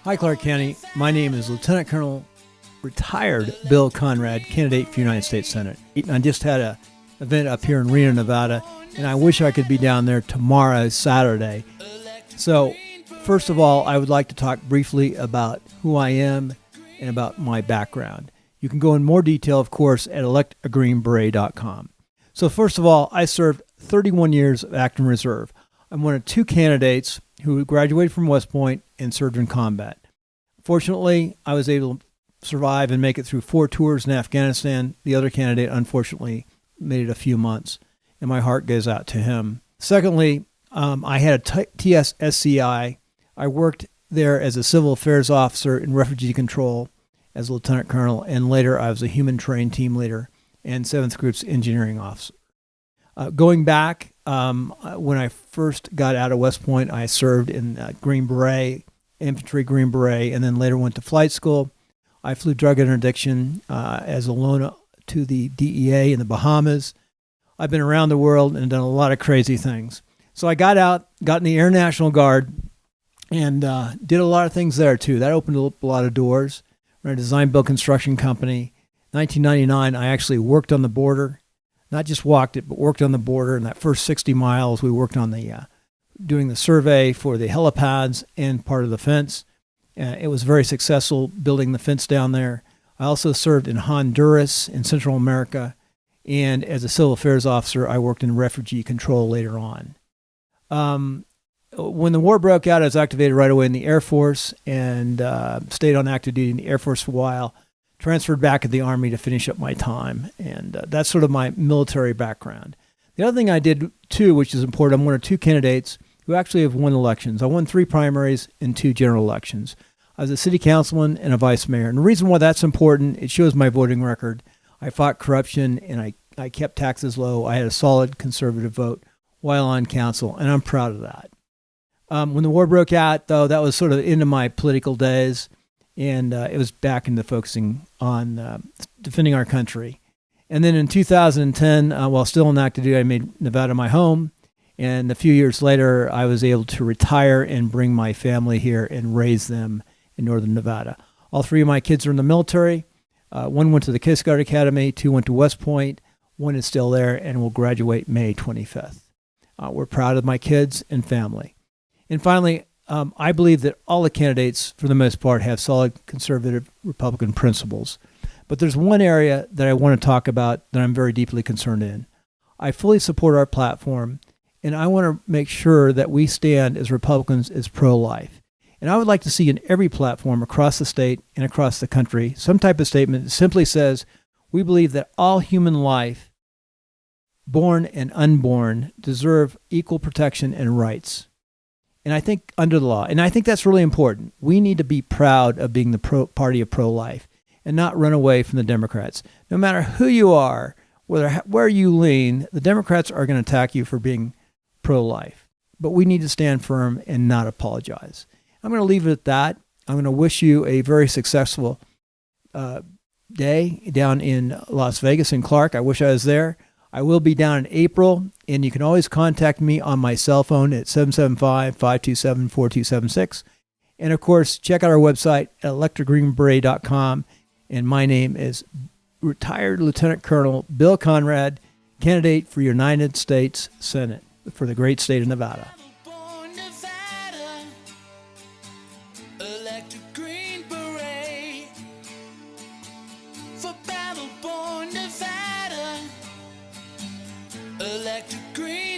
Hi, Clark County. My name is Lieutenant Colonel retired Bill Conrad, candidate for United States Senate. I just had an event up here in Reno, Nevada, and I wish I could be down there tomorrow, Saturday. So, first of all, I would like to talk briefly about who I am and about my background. You can go in more detail, of course, at electagreenberet.com. So, first of all, I served 31 years of active reserve. I'm one of two candidates who graduated from West Point and served in combat. Fortunately, I was able to survive and make it through 4 tours in Afghanistan. The other candidate, unfortunately, made it a few months, and my heart goes out to him. Secondly, I had a TSSCI. I worked there as a civil affairs officer in refugee control as a lieutenant colonel, and later I was a human trained team leader and 7th Group's engineering officer. Going back, when I first got out of West Point, I served in Green Beret, infantry Green Beret, and then later went to flight school. I flew drug interdiction as a loaner to the DEA in the Bahamas. I've been around the world and done a lot of crazy things. So I got out, got in the Air National Guard, and did a lot of things there too. That opened up a lot of doors. Ran a design-build construction company. 1999, I actually worked on the border. Not just walked it, but worked on the border. In that first 60 miles, we worked on the doing the survey for the helipads and part of the fence. It was very successful building the fence down there. I also served in Honduras in Central America, and as a civil affairs officer, I worked in refugee control later on. When the war broke out, I was activated right away in the Air Force and stayed on active duty in the Air Force for a while. Transferred back to the Army to finish up my time, and that's sort of my military background. The other thing I did, too, which is important, I'm one of 2 candidates who actually have won elections. I won 3 primaries and 2 general elections. I was a city councilman and a vice mayor, and the reason why that's important, it shows my voting record. I fought corruption, and I kept taxes low. I had a solid conservative vote while on council, and I'm proud of that. When the war broke out, though, that was sort of into my political days. And it was back into focusing on defending our country. And then in 2010, while still in active duty, I made Nevada my home. And a few years later, I was able to retire and bring my family here and raise them in northern Nevada. All 3 of my kids are in the military. 1 went to the Coast Guard Academy, 2 went to West Point, 1 is still there and will graduate May 25th. We're proud of my kids and family. And finally, I believe that all the candidates, for the most part, have solid conservative Republican principles. But there's one area that I want to talk about that I'm very deeply concerned in. I fully support our platform, and I want to make sure that we stand as Republicans as pro-life. And I would like to see in every platform across the state and across the country some type of statement that simply says, we believe that all human life, born and unborn, deserve equal protection and rights. And I think under the law, and I think that's really important. We need to be proud of being the party of pro-life and not run away from the Democrats. No matter who you are, where you lean, the Democrats are going to attack you for being pro-life. But we need to stand firm and not apologize. I'm going to leave it at that. I'm going to wish you a very successful day down in Las Vegas and Clark. I wish I was there. I will be down in April, and you can always contact me on my cell phone at 775-527-4276. And, of course, check out our website at electagreenberet.com. And my name is retired Lieutenant Colonel Bill Conrad, candidate for United States Senate for the great state of Nevada. Electric green